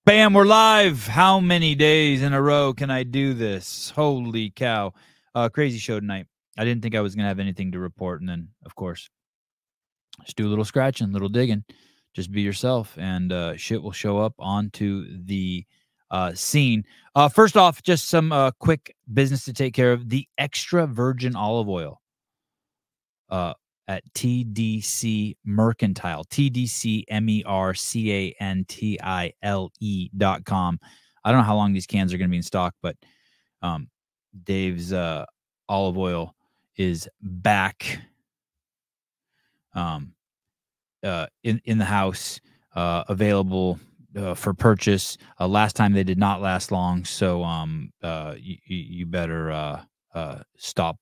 Bam, we're live. How many days in a row can I do this? Holy cow. Crazy show tonight. I didn't think I was going to have anything to report. And then, of course, just do a little scratching, little digging. Just be yourself, and shit will show up onto the scene. First off, just some quick business to take care of. The extra virgin olive oil at TDC Mercantile, TDCMercantile.com. I don't know how long these cans are going to be in stock, but Dave's olive oil is back in the house, available for purchase. Last time they did not last long, so you better stop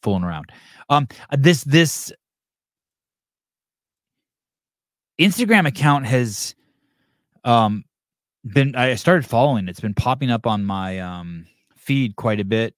fooling around. This Instagram account has I started following. It's been popping up on my feed quite a bit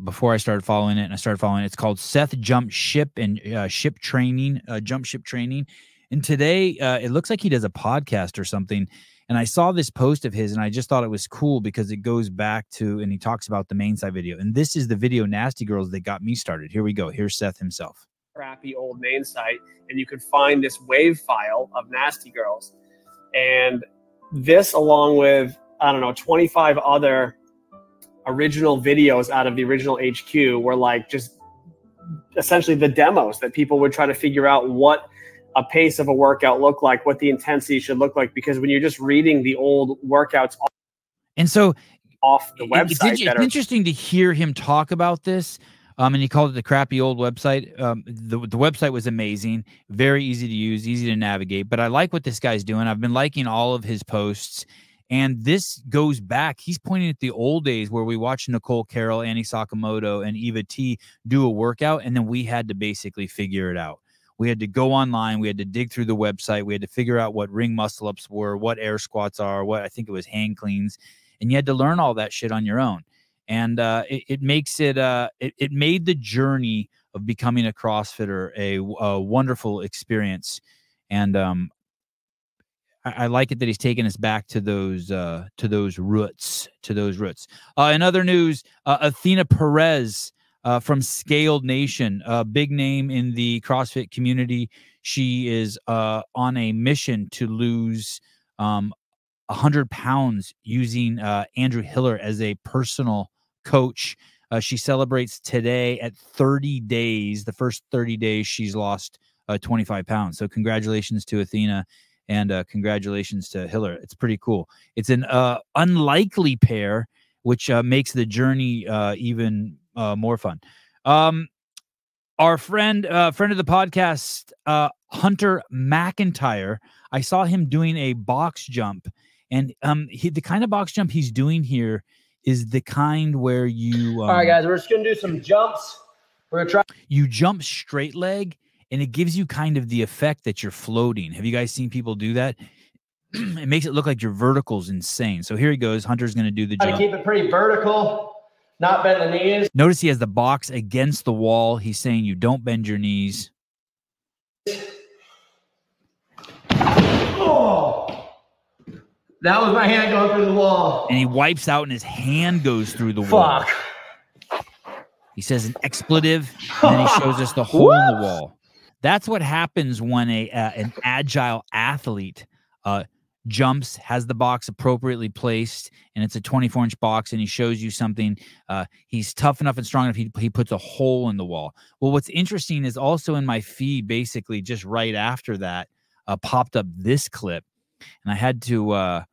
before I started following it, and I started following it. It's called Seth Jump Ship and Ship Training, Jump Ship Training. And today it looks like he does a podcast or something. And I saw this post of his, and I just thought it was cool because it goes back to, and he talks about the main side video. And this is the video Nasty Girls that got me started. Here we go. Here's Seth himself. Crappy old main site, and you could find this WAV file of Nasty Girls. And this, along with, I don't know, 25 other original videos out of the original HQ, were like just essentially the demos that people would try to figure out what a pace of a workout looked like, what the intensity should look like, because when you're just reading the old workouts and so off the website, it's interesting to hear him talk about this. And he called it the crappy old website. The website was amazing, very easy to use, easy to navigate. But I like what this guy's doing. I've been liking all of his posts. And this goes back. He's pointing at the old days where we watched Nicole Carroll, Annie Sakamoto, and Eva T do a workout, and then we had to basically figure it out. We had to go online. We had to dig through the website. We had to figure out what ring muscle-ups were, what air squats are, what I think it was hand cleans. And you had to learn all that shit on your own. And it makes it, it made the journey of becoming a CrossFitter a wonderful experience. And I like it that he's taking us back to those roots, In other news, Athena Perez from Scaled Nation, a big name in the CrossFit community. She is on a mission to lose 100 pounds using Andrew Hiller as a personal coach. She celebrates today at 30 days. The first 30 days, she's lost 25 pounds. So congratulations to Athena, and congratulations to Hiller. It's pretty cool. It's an unlikely pair, which makes the journey even more fun. Our friend of the podcast, Hunter McIntyre, I saw him doing a box jump, and the kind of box jump he's doing here is the kind where you all right, guys, we're just gonna do some jumps. We're gonna try. You jump straight leg, and it gives you kind of the effect that you're floating. Have you guys seen people do that? It makes it look like your vertical's insane. So here he goes. Hunter's gonna do the jump. Keep it pretty vertical, not bend the knees. Notice he has the box against the wall. He's saying you don't bend your knees. Oh, that was my hand going through the wall. And he wipes out, and his hand goes through the wall. He says an expletive, and then he shows us the hole in the wall. That's what happens when an agile athlete jumps, has the box appropriately placed, and it's a 24-inch box, and he shows you something. He's tough enough and strong enough, he puts a hole in the wall. Well, what's interesting is also in my feed, basically just right after that, popped up this clip, and I had to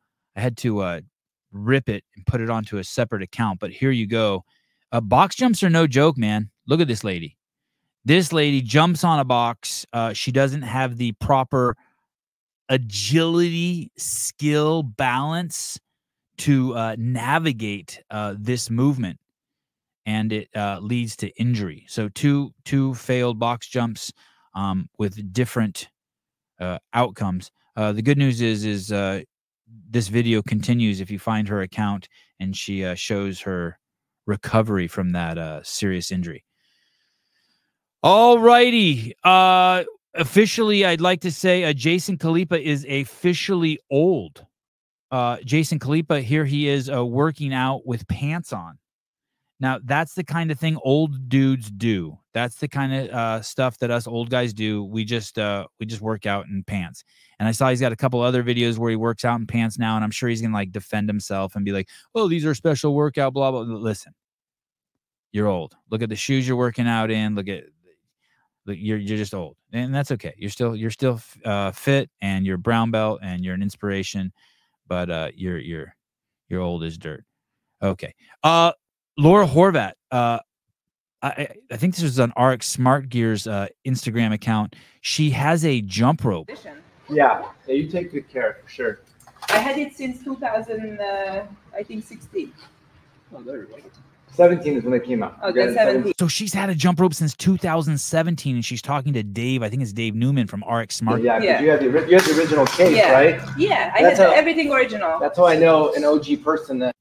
rip it and put it onto a separate account. But here you go. Box jumps are no joke, man. Look at this lady. This lady jumps on a box. She doesn't have the proper agility, skill, balance to navigate this movement, and it leads to injury. So two failed box jumps with different outcomes. The good news is this video continues if you find her account, and she shows her recovery from that serious injury. All righty. Officially, I'd like to say Jason Khalipa is officially old. Jason Khalipa, here he is working out with pants on. Now, that's the kind of thing old dudes do. That's the kind of stuff that us old guys do. We just work out in pants. And I saw he's got a couple other videos where he works out in pants now, and I'm sure he's going to like defend himself and be like, oh, these are special workout, blah, blah. Listen, you're old. Look at the shoes you're working out in. Look, you're just old. And that's okay. You're still fit, and you're brown belt, and you're an inspiration, but you're old as dirt. Okay. Laura Horvat, I think this was on RX Smart Gear's Instagram account. She has a jump rope. Yeah, you take good care for sure. I had it since 2000, I think 16. Oh, there we go. 17 is when it came out. Oh, that's 17. So she's had a jump rope since 2017, and she's talking to Dave. I think it's Dave Newman from RX Smart. Yeah, you had the original case, yeah. right? Yeah, I had everything original. That's how I know an OG person that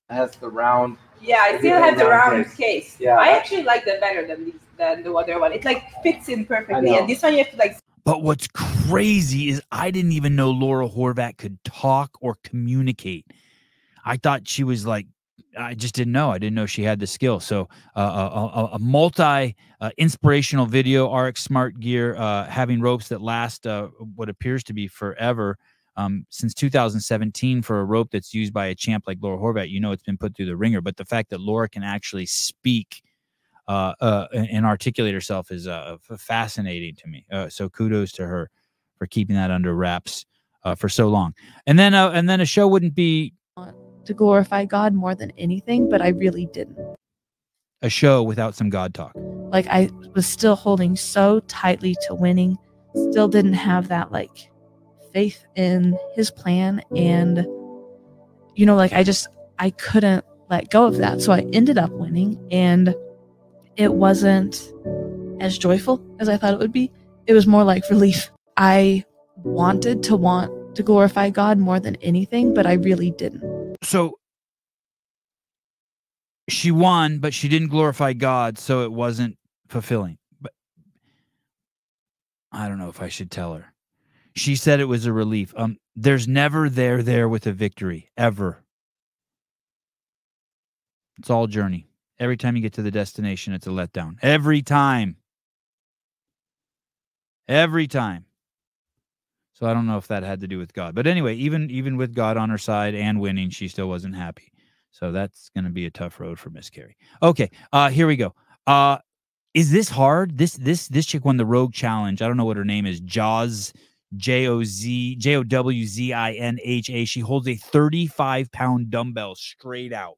has the round. Yeah, I still have the round case. Yeah, I actually like them better than the other one. It like fits in perfectly, and this one you have to like. But what's crazy is I didn't even know Laura Horvat could talk or communicate. I thought she was like, I just didn't know. I didn't know she had the skill. So a multi-inspirational video, RX Smart Gear, having ropes that last what appears to be forever. Since 2017 for a rope that's used by a champ like Laura Horvat, you know it's been put through the ringer. But the fact that Laura can actually speak and articulate herself is fascinating to me. So kudos to her for keeping that under wraps for so long. And then a show wouldn't be to glorify God more than anything, but I really didn't. A show without some God talk. Like I was still holding so tightly to winning, still didn't have that like faith in his plan, and you know, like I couldn't let go of that. So I ended up winning, and it wasn't as joyful as I thought it would be. It was more like relief. I wanted to glorify God more than anything, but I really didn't. So she won, but she didn't glorify God, so it wasn't fulfilling. But I don't know if I should tell her. She said it was a relief. There's never there with a victory, ever. It's all journey. Every time you get to the destination, it's a letdown. Every time. Every time. So I don't know if that had to do with God. But anyway, even with God on her side and winning, she still wasn't happy. So that's going to be a tough road for Miss Carey. Okay, here we go. Is this hard? This chick won the Rogue Challenge. I don't know what her name is. Jowzinha. She holds a 35-pound dumbbell straight out.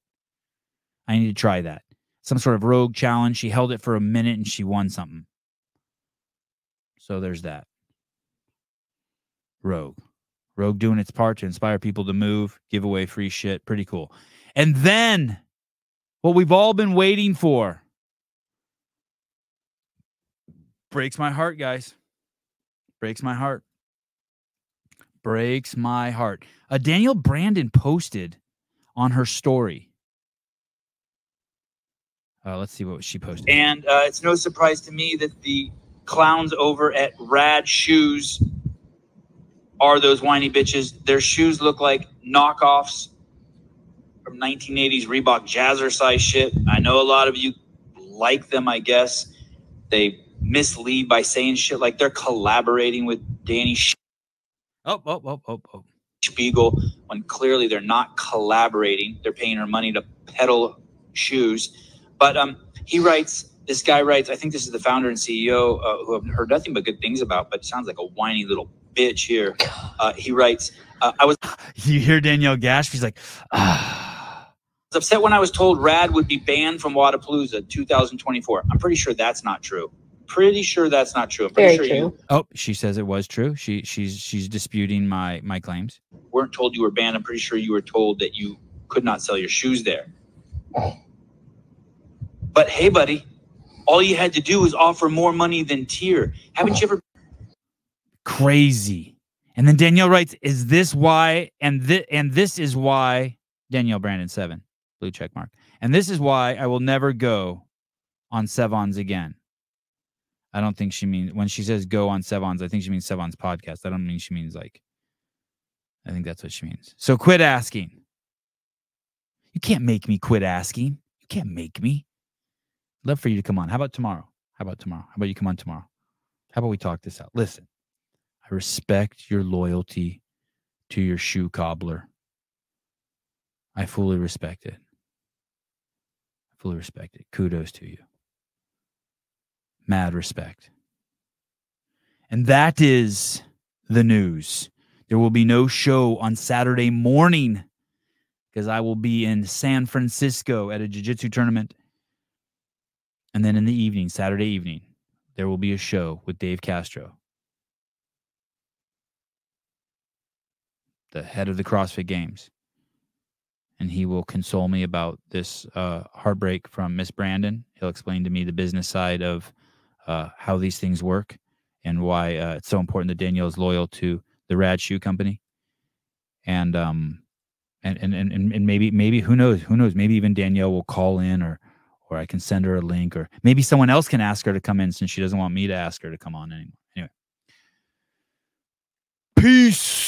I need to try that. Some sort of Rogue Challenge. She held it for a minute and she won something. So there's that. Rogue doing its part to inspire people to move, give away free shit. Pretty cool. And then what we've all been waiting for. Breaks my heart, guys. Breaks my heart. Breaks my heart. Danielle Brandon posted on her story. Let's see what she posted. And it's no surprise to me that the clowns over at Rad Shoes are those whiny bitches. Their shoes look like knockoffs from 1980s Reebok Jazzercise shit. I know a lot of you like them, I guess. They mislead by saying shit like they're collaborating with Danny Spiegel, when clearly they're not collaborating. They're paying her money to peddle shoes. But this guy writes, I think this is the founder and CEO who I've heard nothing but good things about, but sounds like a whiny little bitch here. He writes, you hear Danielle gasp? She's like, I was upset when I was told Rad would be banned from Wadapalooza 2024. I'm pretty sure that's not true. I'm pretty sure True. Oh, she says it was true. She's disputing my claims. Weren't told you were banned. I'm pretty sure you were told that you could not sell your shoes there. But hey, buddy, all you had to do was offer more money than tier. Haven't you ever? Crazy. And then Danielle writes, is this why? And this is why Danielle Brandon 7, blue check mark. And this is why I will never go on Sevan's again. I don't think she means, when she says go on Sevan's, I think she means Sevan's podcast. I don't mean she means like I think that's what she means. So quit asking. You can't make me quit asking. You can't make me. Love for you to come on. How about tomorrow? How about tomorrow? How about you come on tomorrow? How about we talk this out? Listen, I respect your loyalty to your shoe cobbler. I fully respect it. I fully respect it. Kudos to you. Mad respect. And that is the news. There will be no show on Saturday morning because I will be in San Francisco at a jiu-jitsu tournament. And then in the evening, Saturday evening, there will be a show with Dave Castro, the head of the CrossFit Games. And he will console me about this heartbreak from Miss Brandon. He'll explain to me the business side of how these things work and why it's so important that Danielle is loyal to the Rad Shoe Company. And maybe who knows, maybe even Danielle will call in or I can send her a link, or maybe someone else can ask her to come in since she doesn't want me to ask her to come on anymore. Anyway. Peace.